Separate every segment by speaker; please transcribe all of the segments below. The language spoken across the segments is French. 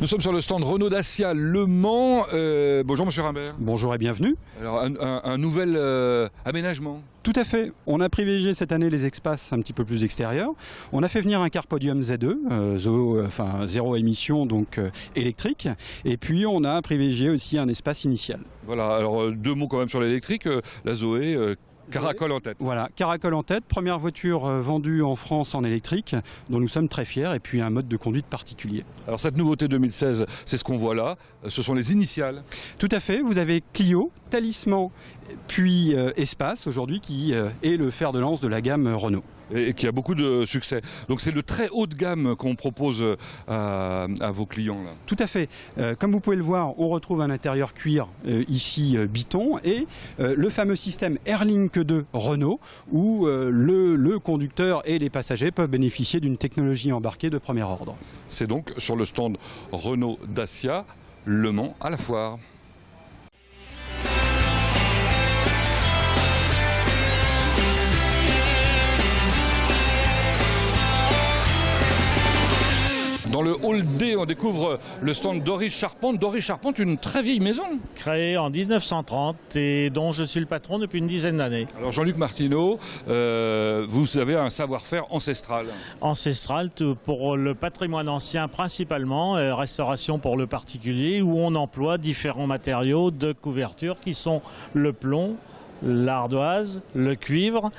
Speaker 1: sommes sur le stand Renault Dacia Le Mans. Bonjour Monsieur Rimbert.
Speaker 2: Bonjour et bienvenue.
Speaker 1: Alors un nouvel aménagement.
Speaker 2: Tout à fait. On a privilégié cette année les espaces un petit peu plus extérieurs. On a fait venir un car podium Z2, zéro émission, donc électrique. Et puis on a privilégié aussi un espace initial.
Speaker 1: Voilà, alors deux mots quand même sur l'électrique. La Zoé, caracole en tête.
Speaker 2: Voilà, caracole en tête, première voiture vendue en France en électrique, dont nous sommes très fiers, et puis un mode de conduite particulier.
Speaker 1: Alors cette nouveauté 2016, c'est ce qu'on voit là, ce sont les initiales.
Speaker 2: Tout à fait, vous avez Clio, Talisman, puis Espace aujourd'hui qui est le fer de lance de la gamme Renault.
Speaker 1: Et qui a beaucoup de succès. Donc c'est le très haut de gamme qu'on propose à vos clients là.
Speaker 2: Tout à fait. Comme vous pouvez le voir, on retrouve un intérieur cuir ici Biton et le fameux système Airlink 2 Renault où le conducteur et les passagers peuvent bénéficier d'une technologie embarquée de premier ordre.
Speaker 1: C'est donc sur le stand Renault Dacia Le Mans à la foire. Dans le hall D, on découvre le stand Doris Charpente. Doris Charpente, une très vieille maison.
Speaker 3: Créée en 1930 et dont je suis le patron depuis une dizaine d'années.
Speaker 1: Alors Jean-Luc Martineau, vous avez un savoir-faire ancestral.
Speaker 3: Ancestral pour le patrimoine ancien principalement, restauration pour le particulier, où on emploie différents matériaux de couverture qui sont le plomb, l'ardoise, le cuivre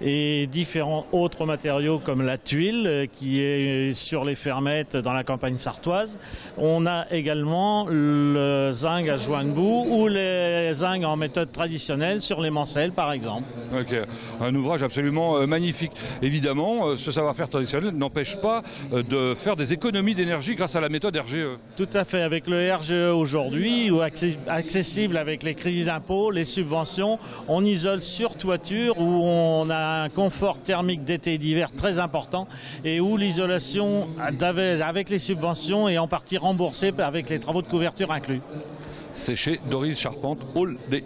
Speaker 3: et différents autres matériaux comme la tuile qui est sur les fermettes dans la campagne sartoise. On a également le zinc à joint-de-bout ou les zinc en méthode traditionnelle sur les mancelles par exemple.
Speaker 1: Ok, un ouvrage absolument magnifique. Évidemment, ce savoir-faire traditionnel n'empêche pas de faire des économies d'énergie grâce à la méthode RGE.
Speaker 3: Tout à fait, avec le RGE aujourd'hui, ou accessible avec les crédits d'impôt, les subventions, on isole sur toiture où on a un confort thermique d'été et d'hiver très important et où l'isolation avec les subventions est en partie remboursée avec les travaux de couverture inclus.
Speaker 1: C'est chez Doris Charpente, hall D.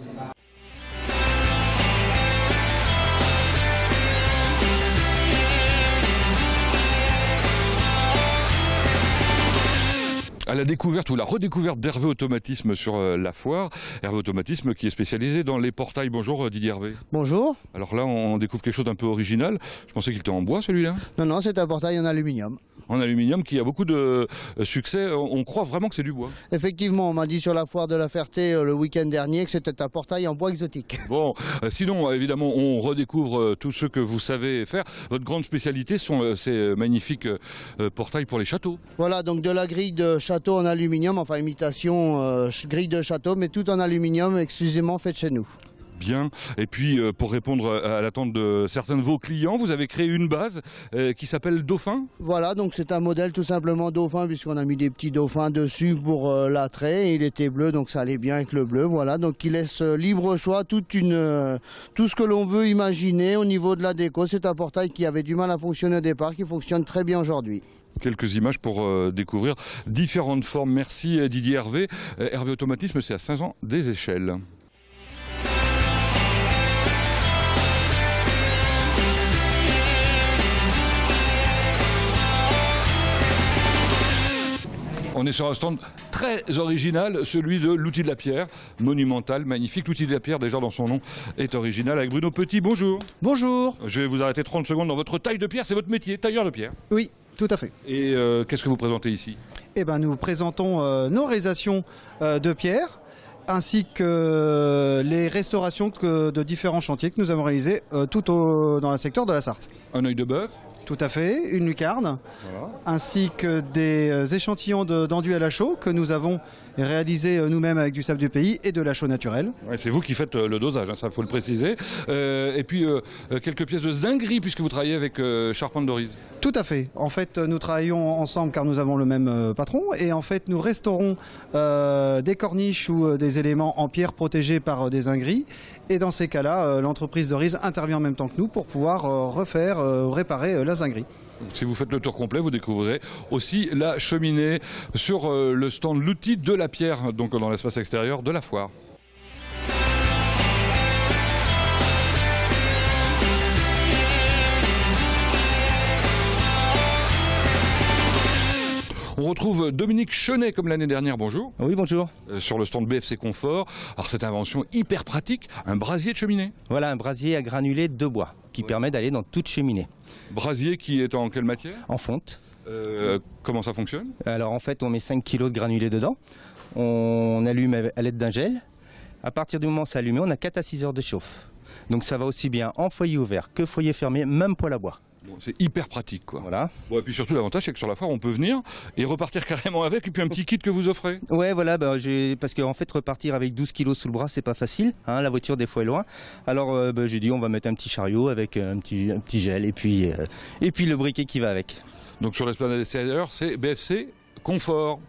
Speaker 1: À la découverte ou la redécouverte d'Hervé Automatisme sur la foire. Hervé Automatisme qui est spécialisé dans les portails. Bonjour Didier Hervé.
Speaker 4: Bonjour.
Speaker 1: Alors là on découvre quelque chose d'un peu original. Je pensais qu'il était en bois celui-là.
Speaker 4: Non, c'est un portail en aluminium.
Speaker 1: En aluminium qui a beaucoup de succès. On croit vraiment que c'est du bois.
Speaker 4: Effectivement, on m'a dit sur la foire de la Ferté le week-end dernier que c'était un portail en bois exotique.
Speaker 1: Bon, sinon évidemment on redécouvre tout ce que vous savez faire. Votre grande spécialité sont ces magnifiques portails pour les châteaux.
Speaker 4: Voilà, donc de la grille de château en aluminium, enfin imitation grille de château, mais tout en aluminium exclusivement faite chez nous.
Speaker 1: Bien. Et puis, pour répondre à l'attente de certains de vos clients, vous avez créé une base qui s'appelle Dauphin.
Speaker 4: Voilà, donc c'est un modèle tout simplement Dauphin, puisqu'on a mis des petits dauphins dessus pour l'attrait. Il était bleu, donc ça allait bien avec le bleu. Voilà, donc il laisse libre choix tout ce que l'on veut imaginer au niveau de la déco. C'est un portail qui avait du mal à fonctionner au départ, qui fonctionne très bien aujourd'hui.
Speaker 1: Quelques images pour découvrir différentes formes. Merci Didier Hervé. Hervé Automatisme, c'est à Saint-Jean-des-Échelles. On est sur un stand très original, celui de l'outil de la pierre, monumental, magnifique. L'outil de la pierre, déjà dans son nom, est original. Avec Bruno Petit, bonjour.
Speaker 5: Bonjour.
Speaker 1: Je vais vous arrêter 30 secondes dans votre taille de pierre, c'est votre métier, tailleur de pierre.
Speaker 5: Oui, tout à fait.
Speaker 1: Et qu'est-ce que vous présentez ici?
Speaker 5: Eh ben, nous présentons nos réalisations de pierre, ainsi que les restaurations de différents chantiers que nous avons réalisés dans le secteur de la Sarthe.
Speaker 1: Un œil de bœuf.
Speaker 5: Tout à fait, une lucarne,
Speaker 1: Voilà.
Speaker 5: ainsi que des échantillons d'enduit à la chaux que nous avons réalisés nous-mêmes avec du sable du pays et de la chaux naturelle.
Speaker 1: Ouais, c'est vous qui faites le dosage, hein, ça faut le préciser. Et puis quelques pièces de zinguerie puisque vous travaillez avec Charpente Doris.
Speaker 5: Tout à fait. En fait, nous travaillons ensemble car nous avons le même patron et en fait, nous restaurons des corniches ou des éléments en pierre protégés par des zingueries. Et dans ces cas-là, l'entreprise Doris intervient en même temps que nous pour pouvoir réparer la zinguerie.
Speaker 1: Si vous faites le tour complet, vous découvrirez aussi la cheminée sur le stand l'outil de la pierre, donc dans l'espace extérieur de la foire. On retrouve Dominique Chenet comme l'année dernière, bonjour,
Speaker 6: Oui, bonjour.
Speaker 1: sur le stand BFC Confort. Alors cette invention hyper pratique, un brasier de cheminée.
Speaker 6: Voilà un brasier à granulés de bois qui permet d'aller dans toute cheminée.
Speaker 1: Brasier qui est en quelle matière?
Speaker 6: En fonte.
Speaker 1: Comment ça fonctionne?
Speaker 6: Alors en fait, on met 5 kg de granulés dedans. On allume à l'aide d'un gel. À partir du moment où c'est allumé, on a 4 à 6 heures de chauffe. Donc ça va aussi bien en foyer ouvert que foyer fermé, même poêle à bois.
Speaker 1: Bon, c'est hyper pratique, quoi.
Speaker 6: Voilà.
Speaker 1: Bon, et puis surtout, l'avantage, c'est que sur la foire, on peut venir et repartir carrément avec, et puis un petit kit que vous offrez.
Speaker 6: Ouais, voilà, parce qu'en fait, repartir avec 12 kg sous le bras, c'est pas facile. Hein, la voiture, des fois, est loin. Alors, j'ai dit, on va mettre un petit chariot avec un petit gel et puis le briquet qui va avec.
Speaker 1: Donc sur l'esplanade extérieure, c'est BFC Confort.